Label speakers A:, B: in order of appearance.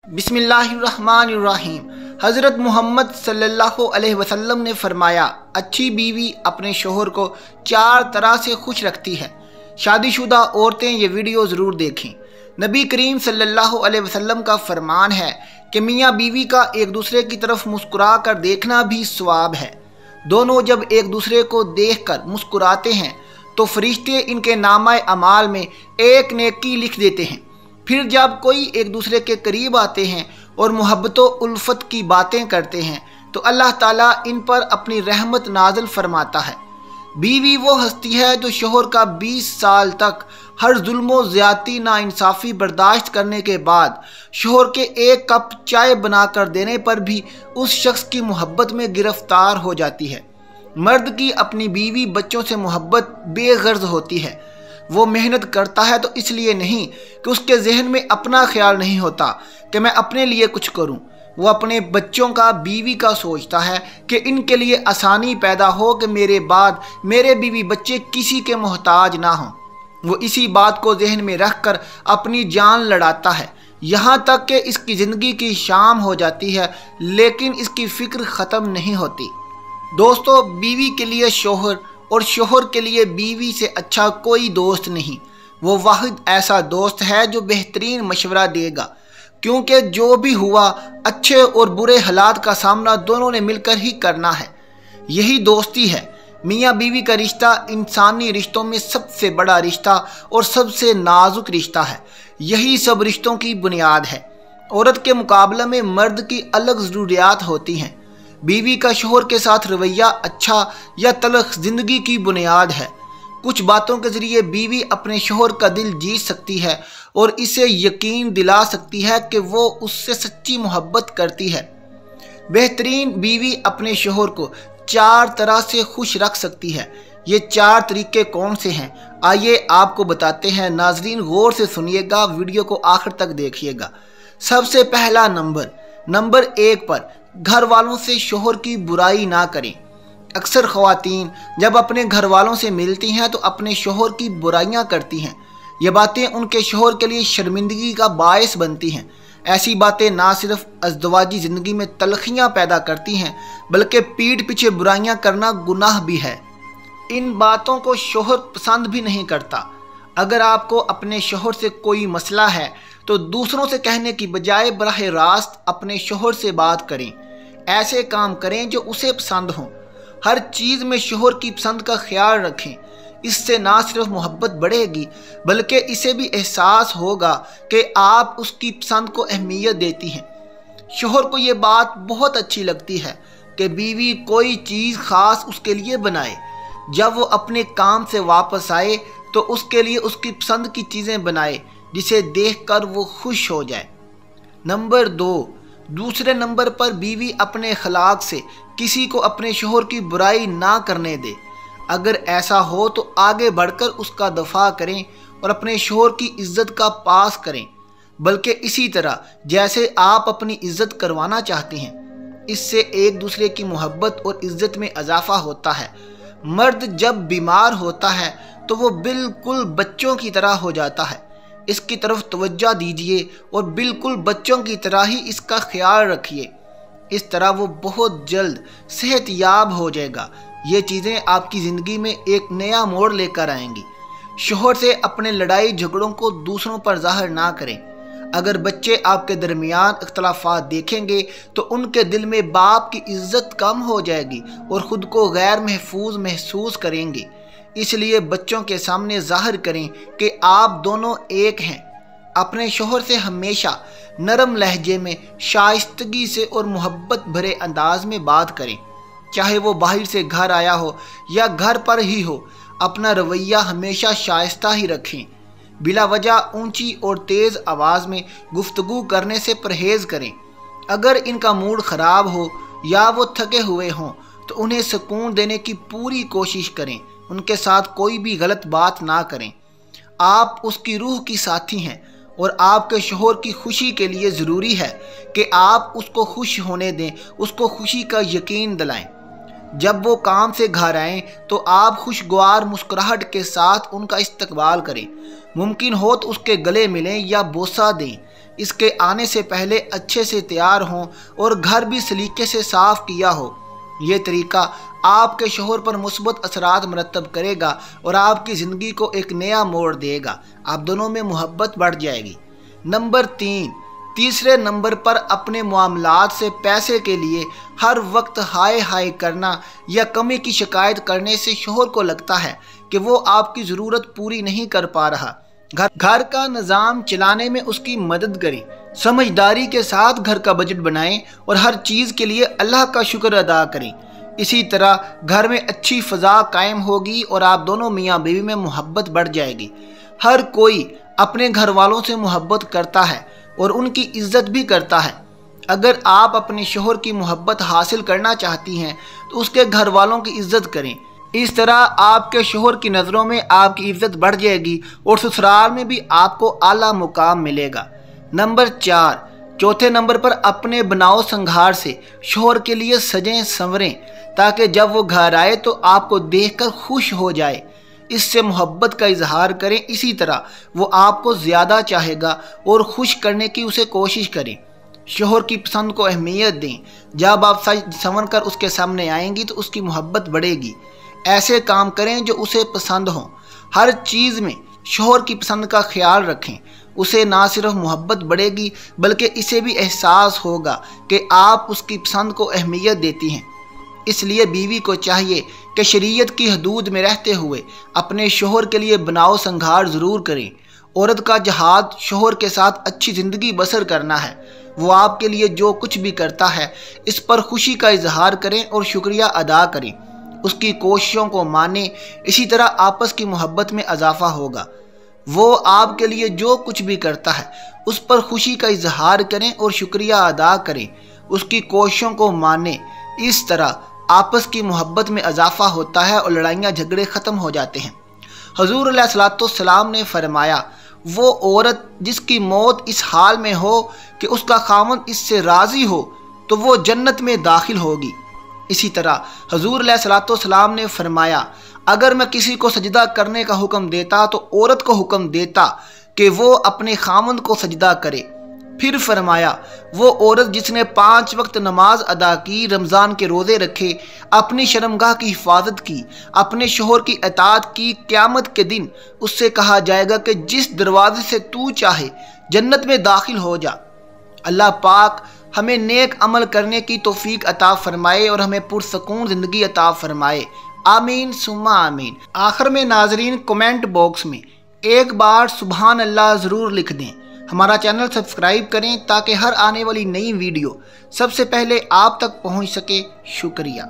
A: बिस्मिल्लाहिर्रहमानिर्रहीम। हज़रत मोहम्मद सल्लल्लाहु अलैहि वसल्लम ने फरमाया, अच्छी बीवी अपने शोहर को 4 तरह से खुश रखती है। शादीशुदा औरतें ये वीडियो ज़रूर देखें। नबी करीम सल्लल्लाहु अलैहि वसल्लम का फरमान है कि मियाँ बीवी का एक दूसरे की तरफ मुस्कुरा कर देखना भी सवाब है। दोनों जब एक दूसरे को देखकर मुस्कुराते हैं तो फरिश्ते इनके नामा अमाल में एक नेकी लिख देते हैं। फिर जब कोई एक दूसरे के करीब आते हैं और मोहब्बत उल्फत की बातें करते हैं तो अल्लाह ताला इन पर अपनी रहमत नाज़िल फरमाता है। बीवी वो हस्ती है जो शोहर का 20 साल तक हर जुल्म ज़्यादती नाइंसाफ़ी बर्दाश्त करने के बाद शोहर के एक कप चाय बनाकर देने पर भी उस शख्स की मोहब्बत में गिरफ्तार हो जाती है। मर्द की अपनी बीवी बच्चों से मोहब्बत बेगर्ज होती है। वो मेहनत करता है तो इसलिए नहीं कि उसके जहन में अपना ख्याल नहीं होता कि मैं अपने लिए कुछ करूं। वो अपने बच्चों का, बीवी का सोचता है कि इनके लिए आसानी पैदा हो कि मेरे बाद मेरे बीवी बच्चे किसी के मोहताज ना हों। वो इसी बात को जहन में रख कर अपनी जान लड़ाता है, यहाँ तक कि इसकी ज़िंदगी की शाम हो जाती है लेकिन इसकी फ़िक्र ख़त्म नहीं होती। दोस्तों, बीवी के लिए शोहर और शोहर के लिए बीवी से अच्छा कोई दोस्त नहीं। वो वाहिद ऐसा दोस्त है जो बेहतरीन मशवरा देगा, क्योंकि जो भी हुआ अच्छे और बुरे हालात का सामना दोनों ने मिलकर ही करना है। यही दोस्ती है। मियाँ बीवी का रिश्ता इंसानी रिश्तों में सबसे बड़ा रिश्ता और सबसे नाजुक रिश्ता है। यही सब रिश्तों की बुनियाद है। औरत के मुकाबले में मर्द की अलग ज़रूरियात होती हैं। बीवी का शोहर के साथ रवैया अच्छा या तल्ख ज़िंदगी की बुनियाद है। कुछ बातों के ज़रिए बीवी अपने शोहर का दिल जीत सकती है और इसे यकीन दिला सकती है कि वो उससे सच्ची मोहब्बत करती है। बेहतरीन बीवी अपने शोहर को 4 तरह से खुश रख सकती है। ये 4 तरीके कौन से हैं, आइए आपको बताते हैं। नाजरीन गौर से सुनिएगा, वीडियो को आखिर तक देखिएगा। सबसे पहला नंबर 1 पर घर वालों से शोहर की बुराई ना करें। अक्सर ख़वातीन जब अपने घर वालों से मिलती हैं तो अपने शोहर की बुराइयां करती हैं। ये बातें उनके शोहर के लिए शर्मिंदगी का बायस बनती हैं। ऐसी बातें ना सिर्फ अज़दवाजी ज़िंदगी में तलखियाँ पैदा करती हैं बल्कि पीठ पीछे बुराइयां करना गुनाह भी है। इन बातों को शोहर पसंद भी नहीं करता। अगर आपको अपने शोहर से कोई मसला है तो दूसरों से कहने की बजाय बराह रास्त अपने शोहर से बात करें। ऐसे काम करें जो उसे पसंद हों। हर चीज़ में शोहर की पसंद का ख्याल रखें। इससे ना सिर्फ मोहब्बत बढ़ेगी बल्कि इसे भी एहसास होगा कि आप उसकी पसंद को अहमियत देती हैं। शोहर को ये बात बहुत अच्छी लगती है कि बीवी कोई चीज़ ख़ास उसके लिए बनाए। जब वो अपने काम से वापस आए तो उसके लिए उसकी पसंद की चीज़ें बनाए जिसे देखकर वो खुश हो जाए। नंबर 2, दूसरे नंबर पर बीवी अपने अखलाक से किसी को अपने शोहर की बुराई ना करने दे। अगर ऐसा हो तो आगे बढ़कर उसका दफा करें और अपने शोहर की इज्जत का पास करें, बल्कि इसी तरह जैसे आप अपनी इज्जत करवाना चाहते हैं। इससे एक दूसरे की मोहब्बत और इज्जत में इजाफा होता है। मर्द जब बीमार होता है तो वो बिल्कुल बच्चों की तरह हो जाता है। इसकी तरफ तवज्जो दीजिए और बिल्कुल बच्चों की तरह ही इसका ख्याल रखिए। इस तरह वो बहुत जल्द सेहतयाब हो जाएगा। ये चीज़ें आपकी ज़िंदगी में एक नया मोड़ लेकर आएंगी। शोहर से अपने लड़ाई झगड़ों को दूसरों पर ज़ाहिर ना करें। अगर बच्चे आपके दरमियान इख्तलाफात देखेंगे तो उनके दिल में बाप की इज्जत कम हो जाएगी और ख़ुद को गैर महफूज महसूस करेंगे। इसलिए बच्चों के सामने ज़ाहिर करें कि आप दोनों एक हैं। अपने शोहर से हमेशा नरम लहजे में, शाइस्तगी से और मोहब्बत भरे अंदाज में बात करें। चाहे वो बाहर से घर आया हो या घर पर ही हो, अपना रवैया हमेशा शाइस्ता ही रखें। बिला वजह ऊंची और तेज़ आवाज़ में गुफ्तगू करने से परहेज़ करें। अगर इनका मूड ख़राब हो या वो थके हुए हों तो उन्हें सुकून देने की पूरी कोशिश करें। उनके साथ कोई भी गलत बात ना करें। आप उसकी रूह की साथी हैं और आपके शोहर की खुशी के लिए ज़रूरी है कि आप उसको खुश होने दें, उसको खुशी का यकीन दिलाएं। जब वो काम से घर आएँ तो आप खुशगवार मुस्कुराहट के साथ उनका इस्तकबाल करें। मुमकिन हो तो उसके गले मिलें या बोसा दें। اس کے آنے سے پہلے اچھے سے تیار ہوں اور گھر بھی سلیقے سے صاف کیا ہو۔ یہ طریقہ آپ کے شوہر پر مثبت اثرات مرتب کرے گا اور آپ کی زندگی کو ایک نیا موڑ دے گا۔ آپ دونوں میں محبت بڑھ جائے گی۔ نمبر 3، تیسرے نمبر پر اپنے معاملات سے پیسے کے لیے ہر وقت ہائے ہائے کرنا یا کمی کی شکایت کرنے سے شوہر کو لگتا ہے کہ وہ آپ کی ضرورت پوری نہیں کر پا رہا۔ گھر کا نظام چلانے میں اس کی مدد کریں، سمجھداری کے ساتھ گھر کا بجٹ بنائیں اور ہر چیز کے لیے اللہ کا شکر ادا کریں۔ اسی طرح گھر میں اچھی فضا قائم ہوگی اور آپ دونوں میاں بیوی میں محبت بڑھ جائے گی۔ ہر کوئی اپنے گھر والوں سے محبت کرتا ہے اور ان کی عزت بھی کرتا ہے۔ اگر آپ اپنے شوہر کی محبت حاصل کرنا چاہتی ہیں تو اس کے گھر والوں کی عزت کریں۔ اس طرح آپ کے شوہر کی نظروں میں آپ کی عزت بڑھ جائے گی اور سسرال میں بھی آپ کو اعلیٰ مقام ملے گا۔ نمبر 4، چوتھے نمبر پر اپنے بناؤ سنگھار سے شوہر کے لیے سجیں سنوریں تاکہ جب وہ گھر آئے تو آپ کو دیکھ کر خوش ہو جائے۔ اس سے محبت کا اظہار کریں، اسی طرح وہ آپ کو زیادہ چاہے گا اور خوش کرنے کی اسے کوشش کریں۔ شوہر کی پسند کو اہمیت دیں۔ جب آپ سج سنور کر اس کے سامنے آئیں گی تو اس کی محبت بڑھے گی۔ ایسے کام کریں جو اسے پسند ہوں۔ ہر چیز میں شوہر کی پسند کا خیال رکھیں۔ اسے نہ صرف محبت بڑھے گی بلکہ اسے بھی احساس ہوگا کہ آپ اس کی پسند کو اہمیت دیتی ہیں۔ اس لیے بیوی کو چاہیے کہ شریعت کی حدود میں رہتے ہوئے اپنے شوہر کے لیے بناؤ سنگھار ضرور کریں۔ عورت کا جہاد شوہر کے ساتھ اچھی زندگی بسر کرنا ہے۔ وہ آپ کے لیے جو کچھ بھی کرتا ہے اس پر خوشی کا اظہار کریں اور شکریہ ادا کریں۔ اس کی کوششوں کو مانیں، اسی طرح آپس کی محبت میں اضافہ ہوگا۔ وہ آپ کے لیے جو کچھ بھی کرتا ہے اس پر خوشی کا اظہار کریں اور شکریہ ادا کریں۔ اس کی کوششوں کو مانیں، اس طرح آپس کی محبت میں اضافہ ہوتا ہے اور لڑائیاں جھگڑے ختم ہو جاتے ہیں۔ حضور علیہ الصلوۃ والسلام نے فرمایا، وہ عورت جس کی موت اس حال میں ہو کہ اس کا خاوند اس سے راضی ہو تو وہ جنت میں داخل ہوگی۔ اسی طرح حضور علیہ الصلوۃ والسلام نے فرمایا، اگر میں کسی کو سجدہ کرنے کا حکم دیتا تو عورت کو حکم دیتا کہ وہ اپنے خاوند کو سجدہ کرے۔ پھر فرمایا، وہ عورت جس نے 5 وقت نماز ادا کی، رمضان کے روزے رکھے، اپنی شرمگاہ کی حفاظت کی، اپنے شوہر کی اطاعت کی، قیامت کے دن اس سے کہا جائے گا کہ جس دروازے سے تو چاہے جنت میں داخل ہو جا۔ اللہ پاک ہمیں نیک عمل کرنے کی توفیق عطا فرمائے اور ہمیں پرسکون زندگی عطا فرمائے۔ آمین ثم آمین۔ آخر میں ناظرین کمنٹ باکس میں ایک بار سبحان اللہ ضرور لکھ دیں۔ ہمارا چینل سبسکرائب کریں تاکہ ہر آنے والی نئی ویڈیو سب سے پہلے آپ تک پہنچ سکے۔ شکریہ۔